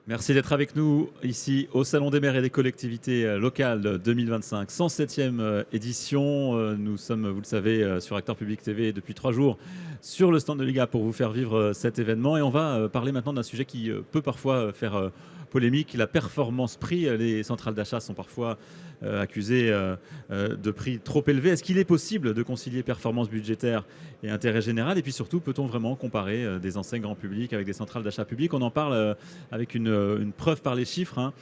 Merci d'être avec nous ici au Salon des maires et des collectivités locales 2025, 107e édition. Nous sommes, vous le savez, sur Acteurs Public TV depuis 3 jours sur le stand de Liga pour vous faire vivre cet événement. Et on va parler maintenant d'un sujet qui peut parfois faire polémique, la performance prix. Les centrales d'achat sont parfois accusées de prix trop élevés. Est-ce qu'il est possible de concilier performance budgétaire et intérêt général? Et puis surtout, peut-on vraiment comparer des enseignes grand public avec des centrales d'achat public? On en parle avec une preuve par les chiffres, hein.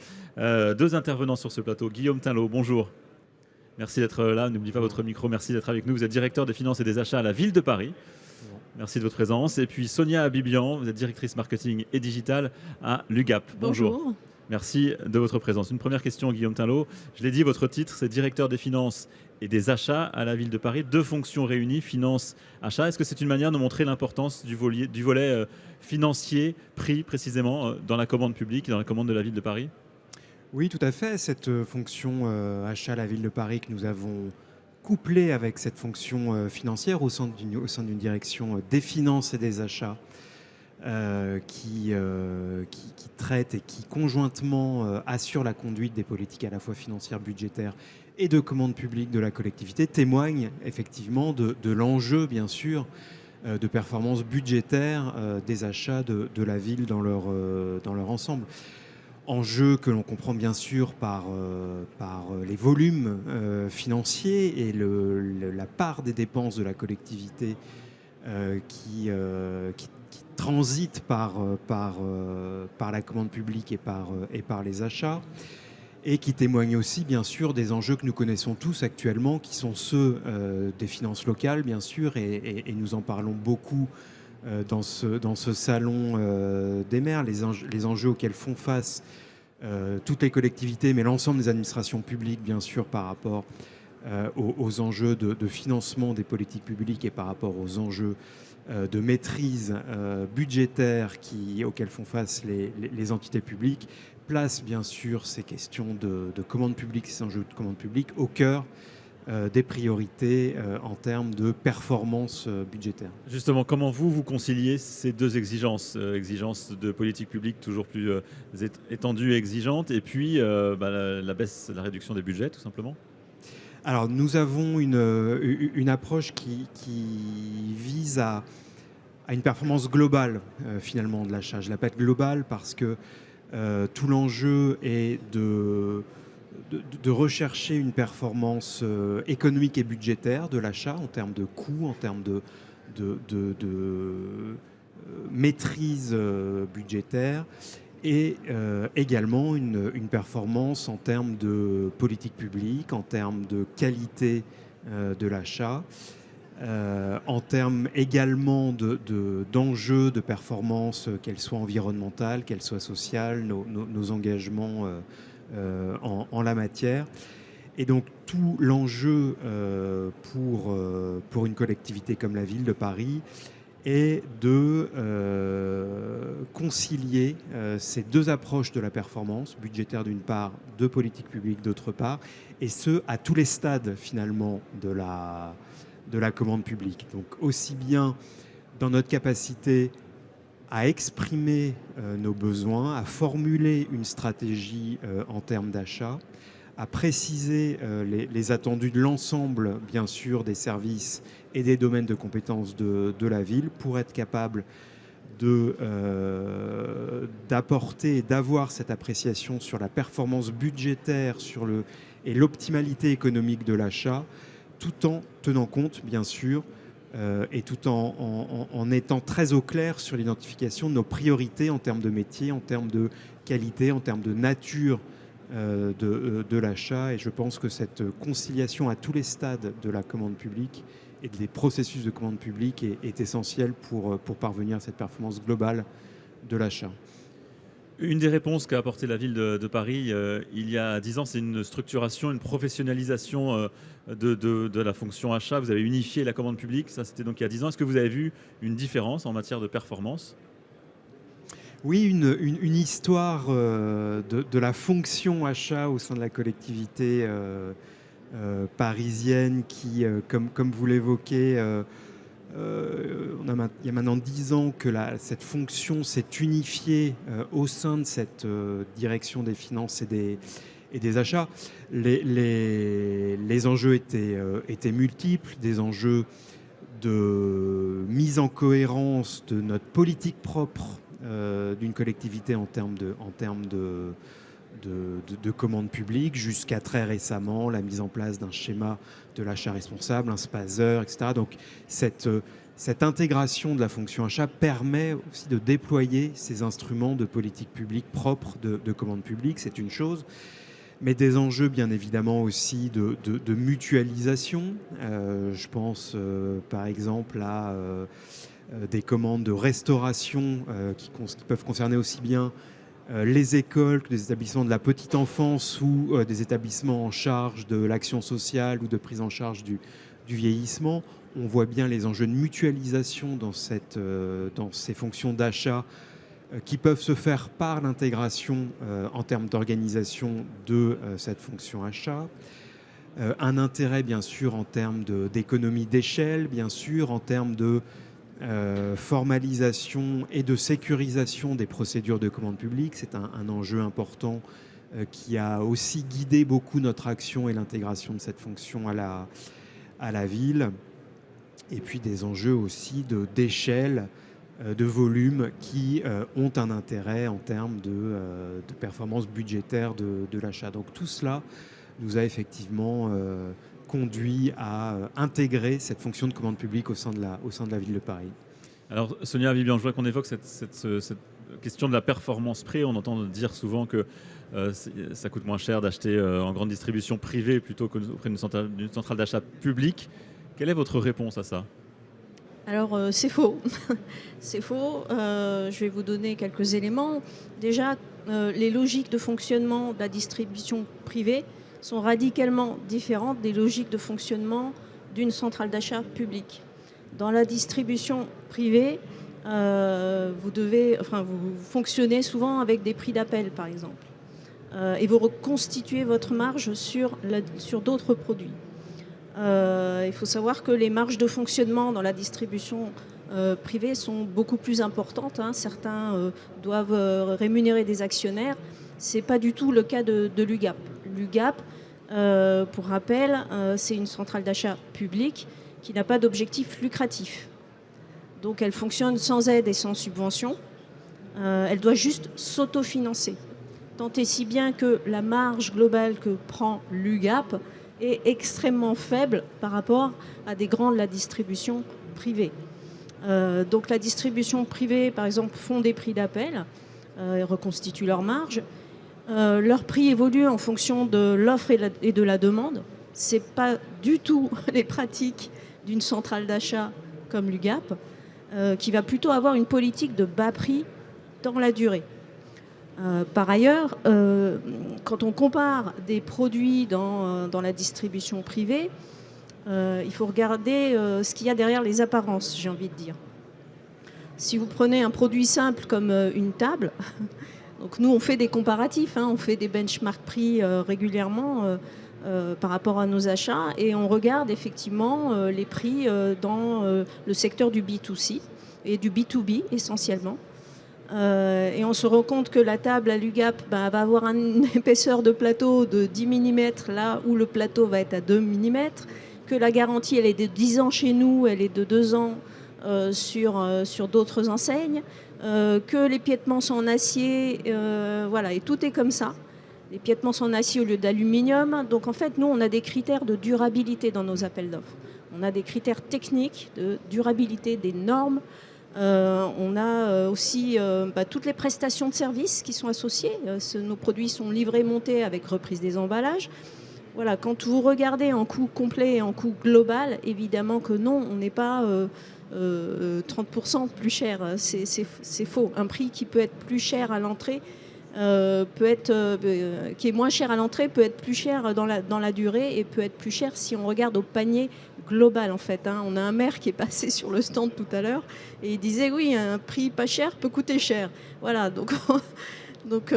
Deux intervenants sur ce plateau. Guillaume Tinlot, bonjour. Merci d'être là. N'oubliez pas votre micro. Merci d'être avec nous. Vous êtes directeur des finances et des achats à la ville de Paris. Merci de votre présence. Et puis Sonia Abibian, vous êtes directrice marketing et digital à l'UGAP. Bonjour. Bonjour. Merci de votre présence. Une première question, Guillaume Tinlot. Je l'ai dit, votre titre, c'est directeur des finances et des achats à la ville de Paris. Deux fonctions réunies, finance, achat. Est-ce que c'est une manière de montrer l'importance du volet financier, prix précisément, dans la commande publique et dans la commande de la ville de Paris? Oui, tout à fait. Cette fonction achat à la ville de Paris que nous avons couplée avec cette fonction financière au sein d'une direction des finances et des achats qui traite et qui conjointement assure la conduite des politiques à la fois financières, budgétaires et de commande publique de la collectivité, témoigne effectivement de l'enjeu, bien sûr, de performance budgétaire des achats de la ville dans leur ensemble. Enjeu que l'on comprend bien sûr par les volumes financiers et la part des dépenses de la collectivité qui transite par la commande publique et par les achats, et qui témoigne aussi bien sûr des enjeux que nous connaissons tous actuellement, qui sont ceux des finances locales bien sûr, et nous en parlons beaucoup dans ce salon des maires, les enjeux auxquels font face toutes les collectivités, mais l'ensemble des administrations publiques, bien sûr, par rapport aux enjeux de financement des politiques publiques et par rapport aux enjeux de maîtrise budgétaire auxquels font face les entités publiques, place bien sûr ces questions de commande publique, ces enjeux de commande publique au cœur des priorités en termes de performance budgétaire. Justement, comment vous conciliez ces deux exigences, exigences de politique publique toujours plus étendue et exigeante, et puis la baisse, la réduction des budgets, tout simplement? Alors, nous avons une approche qui vise à une performance globale, finalement, de l'achat. Je l'appelle globale parce que tout l'enjeu est de rechercher une performance économique et budgétaire de l'achat en termes de coûts, en termes de maîtrise budgétaire, et également une performance en termes de politique publique, en termes de qualité de l'achat, en termes également d'enjeux de performance, qu'elles soient environnementales, qu'elles soient sociales, nos engagements en la matière. Et donc tout l'enjeu pour une collectivité comme la ville de Paris est de concilier ces deux approches de la performance budgétaire d'une part, de politique publique d'autre part, et ce à tous les stades finalement de la commande publique. Donc aussi bien dans notre capacité à exprimer nos besoins, à formuler une stratégie en termes d'achat, à préciser les attendus de l'ensemble, bien sûr, des services et des domaines de compétences de la ville pour être capable d'apporter et d'avoir cette appréciation sur la performance budgétaire et l'optimalité économique de l'achat, tout en tenant compte, bien sûr, et tout en étant très au clair sur l'identification de nos priorités en termes de métier, en termes de qualité, en termes de nature de l'achat. Et je pense que cette conciliation à tous les stades de la commande publique et des processus de commande publique est essentielle pour parvenir à cette performance globale de l'achat. Une des réponses qu'a apporté la ville de Paris il y a 10 ans, c'est une structuration, une professionnalisation de la fonction achat. Vous avez unifié la commande publique, ça c'était donc il y a 10 ans. Est-ce que vous avez vu une différence en matière de performance? Oui, une histoire de la fonction achat au sein de la collectivité parisienne qui, comme vous l'évoquez, il y a maintenant 10 ans que cette fonction s'est unifiée au sein de cette direction des finances et des achats. Les enjeux étaient multiples, des enjeux de mise en cohérence de notre politique propre d'une collectivité en termes de commandes publiques, jusqu'à très récemment la mise en place d'un schéma de l'achat responsable, un SPASER, etc. Donc cette intégration de la fonction achat permet aussi de déployer ces instruments de politique publique propres de commandes publiques, c'est une chose. Mais des enjeux bien évidemment aussi de mutualisation. Je pense par exemple à des commandes de restauration qui peuvent concerner aussi bien les écoles que des établissements de la petite enfance ou des établissements en charge de l'action sociale ou de prise en charge du vieillissement. On voit bien les enjeux de mutualisation dans ces fonctions d'achat qui peuvent se faire par l'intégration en termes d'organisation de cette fonction achat. Un intérêt bien sûr en termes d'économie d'échelle, bien sûr en termes de formalisation et de sécurisation des procédures de commande publique. C'est un enjeu important qui a aussi guidé beaucoup notre action et l'intégration de cette fonction à la ville. Et puis des enjeux aussi d'échelle, de volume qui ont un intérêt en termes de performance budgétaire de l'achat. Donc tout cela nous a effectivement conduit à intégrer cette fonction de commande publique au sein de la ville de Paris. Alors Sonia Vibian, je vois qu'on évoque cette question de la performance prix. On entend dire souvent que ça coûte moins cher d'acheter en grande distribution privée plutôt qu'auprès d'une centrale d'achat publique. Quelle est votre réponse à ça ? Alors, c'est faux. C'est faux. Je vais vous donner quelques éléments. Déjà, les logiques de fonctionnement de la distribution privée sont radicalement différentes des logiques de fonctionnement d'une centrale d'achat publique. Dans la distribution privée, vous fonctionnez souvent avec des prix d'appel, par exemple. Et vous reconstituez votre marge sur d'autres produits. Il faut savoir que les marges de fonctionnement dans la distribution privée sont beaucoup plus importantes. Certains doivent rémunérer des actionnaires. Ce n'est pas du tout le cas de l'UGAP. L'UGAP, pour rappel, c'est une centrale d'achat publique qui n'a pas d'objectif lucratif. Donc elle fonctionne sans aide et sans subvention. Elle doit juste s'autofinancer. Tant et si bien que la marge globale que prend l'UGAP est extrêmement faible par rapport à des grands de la distribution privée. Donc la distribution privée, par exemple, font des prix d'appel, reconstituent leur marge. Leur prix évolue en fonction de l'offre et de la demande. Ce n'est pas du tout les pratiques d'une centrale d'achat comme l'UGAP, qui va plutôt avoir une politique de bas prix dans la durée. Par ailleurs, quand on compare des produits dans la distribution privée, il faut regarder ce qu'il y a derrière les apparences, j'ai envie de dire. Si vous prenez un produit simple comme une table, donc nous on fait des comparatifs, on fait des benchmark prix régulièrement par rapport à nos achats et on regarde effectivement les prix dans le secteur du B2C et du B2B essentiellement. Et on se rend compte que la table à l'UGAP va avoir une épaisseur de plateau de 10 mm là où le plateau va être à 2 mm, que la garantie elle est de 10 ans chez nous, elle est de 2 ans sur d'autres enseignes, que les piétements sont en acier, voilà, et tout est comme ça. Les piétements sont en acier au lieu d'aluminium. Donc en fait, nous, on a des critères de durabilité dans nos appels d'offres. On a des critères techniques de durabilité des normes. On a aussi toutes les prestations de services qui sont associées. Nos produits sont livrés, montés avec reprise des emballages. Voilà, quand vous regardez en coût complet et en coût global, évidemment que non, on n'est pas 30% plus cher. C'est faux. Un prix qui peut être plus cher à l'entrée, qui est moins cher à l'entrée, peut être plus cher dans la durée et peut être plus cher si on regarde au panier global en fait. On a un maire qui est passé sur le stand tout à l'heure et il disait oui, un prix pas cher peut coûter cher. Voilà, donc Donc,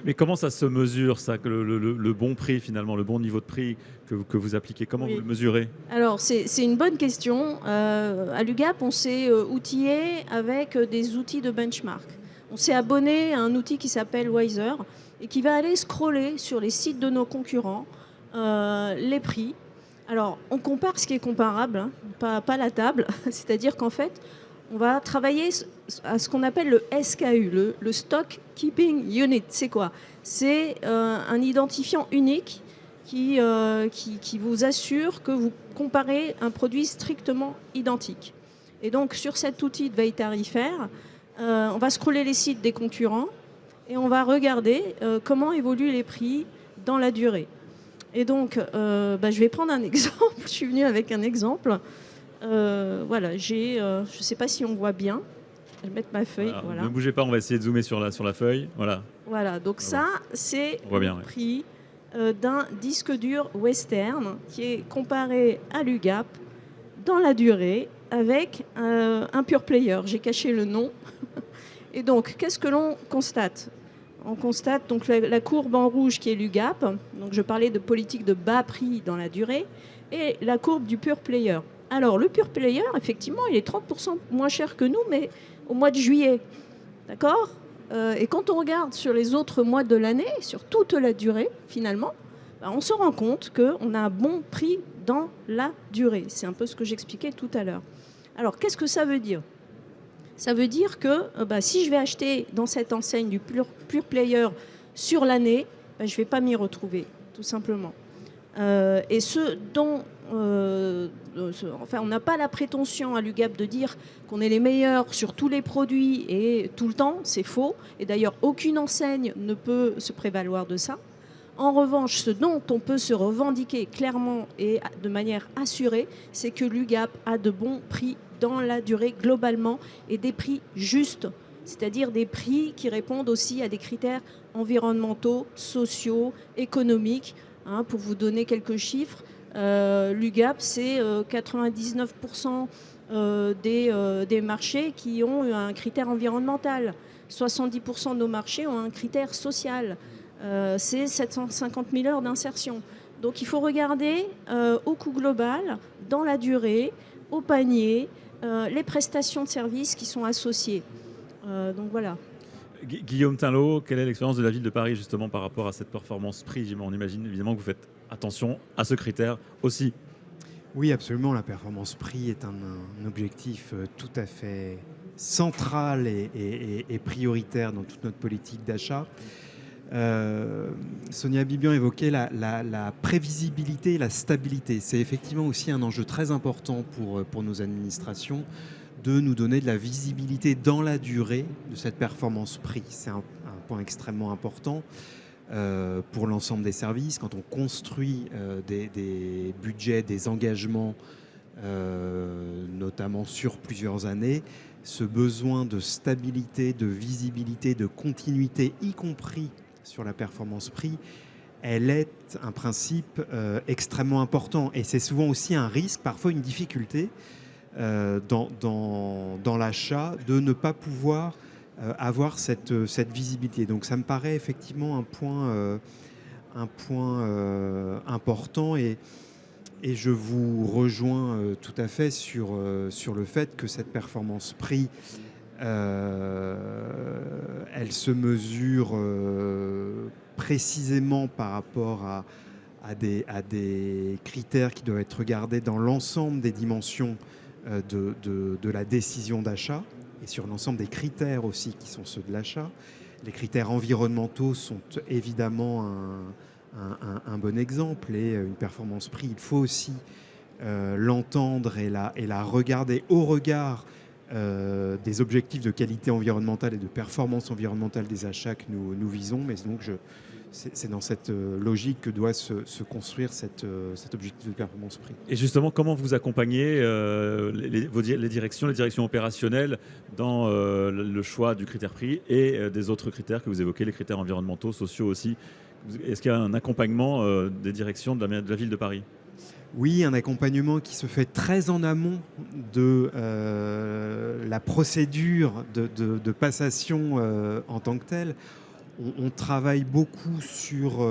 Mais comment ça se mesure, ça, que le bon prix, finalement, le bon niveau de prix que vous appliquez? Comment oui. vous le mesurez? Alors, c'est une bonne question. À l'UGAP, on s'est outillé avec des outils de benchmark. On s'est abonné à un outil qui s'appelle Wiser et qui va aller scroller sur les sites de nos concurrents les prix. Alors, on compare ce qui est comparable, hein, pas la table. C'est-à-dire qu'en fait, on va travailler à ce qu'on appelle le SKU, le Stock Keeping Unit. C'est quoi? C'est un identifiant unique qui vous assure que vous comparez un produit strictement identique. Et donc, sur cet outil de veille tarifaire, on va scroller les sites des concurrents et on va regarder comment évoluent les prix dans la durée. Et donc, je vais prendre un exemple. Je suis venue avec un exemple. Voilà, je ne sais pas si on voit bien. Je vais mettre ma feuille. Voilà. Ne bougez pas, on va essayer de zoomer sur la feuille. Voilà. Voilà, donc ça, c'est le prix d'un disque dur western qui est comparé à l'UGAP dans la durée avec un pure player. J'ai caché le nom. Et donc, qu'est-ce que l'on constate? On constate donc la courbe en rouge qui est l'UGAP. Donc, je parlais de politique de bas prix dans la durée. Et la courbe du pure player. Alors, le pure player, effectivement, il est 30% moins cher que nous, mais au mois de juillet. D'accord ? Et quand on regarde sur les autres mois de l'année, sur toute la durée, finalement, on se rend compte qu'on a un bon prix dans la durée. C'est un peu ce que j'expliquais tout à l'heure. Alors, qu'est-ce que ça veut dire ? Ça veut dire que si je vais acheter dans cette enseigne du pure player sur l'année, je ne vais pas m'y retrouver, tout simplement. Et ce dont on n'a pas la prétention à l'UGAP de dire qu'on est les meilleurs sur tous les produits et tout le temps, c'est faux. Et d'ailleurs, aucune enseigne ne peut se prévaloir de ça. En revanche, ce dont on peut se revendiquer clairement et de manière assurée, c'est que l'UGAP a de bons prix dans la durée globalement et des prix justes, c'est-à-dire des prix qui répondent aussi à des critères environnementaux, sociaux, économiques. Hein, pour vous donner quelques chiffres, l'UGAP, c'est 99% des marchés qui ont un critère environnemental. 70% de nos marchés ont un critère social. C'est 750 000 heures d'insertion. Donc il faut regarder au coût global, dans la durée, au panier, les prestations de services qui sont associées. Donc voilà. Guillaume Tinlot, quelle est l'expérience de la ville de Paris justement par rapport à cette performance prix? On imagine évidemment que vous faites attention à ce critère aussi. Oui, absolument. La performance prix est un objectif tout à fait central et prioritaire dans toute notre politique d'achat. Sonia Bibian évoquait la prévisibilité et la stabilité. C'est effectivement aussi un enjeu très important pour nos administrations de nous donner de la visibilité dans la durée de cette performance prix. C'est un point extrêmement important pour l'ensemble des services. Quand on construit des budgets, des engagements, notamment sur plusieurs années, ce besoin de stabilité, de visibilité, de continuité, y compris sur la performance prix, elle est un principe extrêmement important. Et c'est souvent aussi un risque, parfois une difficulté dans l'achat, de ne pas pouvoir avoir cette visibilité. Donc ça me paraît effectivement un point important et je vous rejoins tout à fait sur le fait que cette performance prix, elle se mesure précisément par rapport à des critères qui doivent être regardés dans l'ensemble des dimensions de la décision d'achat et sur l'ensemble des critères aussi qui sont ceux de l'achat. Les critères environnementaux sont évidemment un bon exemple et une performance prix, il faut aussi l'entendre et la regarder au regard des objectifs de qualité environnementale et de performance environnementale des achats que nous visons. Mais donc c'est dans cette logique que doit se construire cet objectif de performance prix. Et justement, comment vous accompagnez les directions opérationnelles dans le choix du critère prix et des autres critères que vous évoquez, les critères environnementaux, sociaux aussi? Est-ce qu'il y a un accompagnement des directions de la ville de Paris? Oui, un accompagnement qui se fait très en amont de la procédure de passation en tant que telle. on travaille beaucoup sur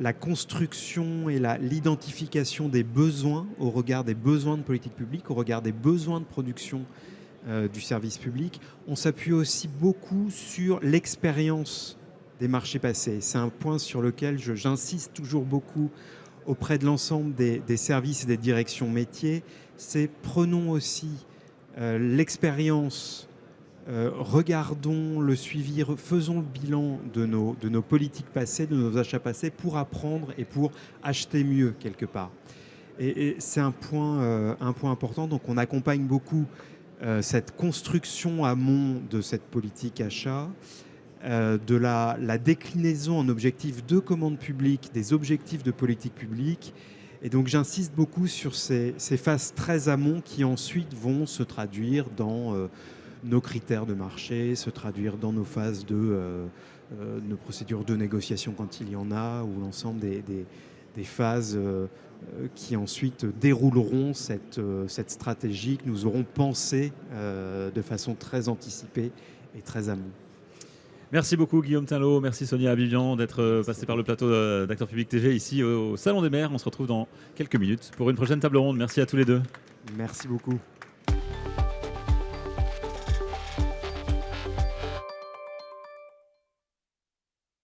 la construction et l'identification des besoins au regard des besoins de politique publique, au regard des besoins de production du service public. On s'appuie aussi beaucoup sur l'expérience des marchés passés. C'est un point sur lequel j'insiste toujours beaucoup auprès de l'ensemble des services et des directions métiers. C'est prenons aussi l'expérience, regardons le suivi, faisons le bilan de nos politiques passées, de nos achats passés pour apprendre et pour acheter mieux quelque part. Et c'est un point important. Donc on accompagne beaucoup cette construction amont de cette politique achat, de la déclinaison en objectifs de commande publique, des objectifs de politique publique. Et donc j'insiste beaucoup sur ces phases très amont qui ensuite vont se traduire dans nos critères de marché, se traduire dans nos phases nos procédures de négociation quand il y en a, ou l'ensemble des phases qui ensuite dérouleront cette stratégie que nous aurons pensée de façon très anticipée et très amont. Merci beaucoup Guillaume Tinlot, merci Sonia Abibian d'être passé par le plateau d'Acteurs Publics TV ici au Salon des Maires. On se retrouve dans quelques minutes pour une prochaine table ronde. Merci à tous les deux. Merci beaucoup.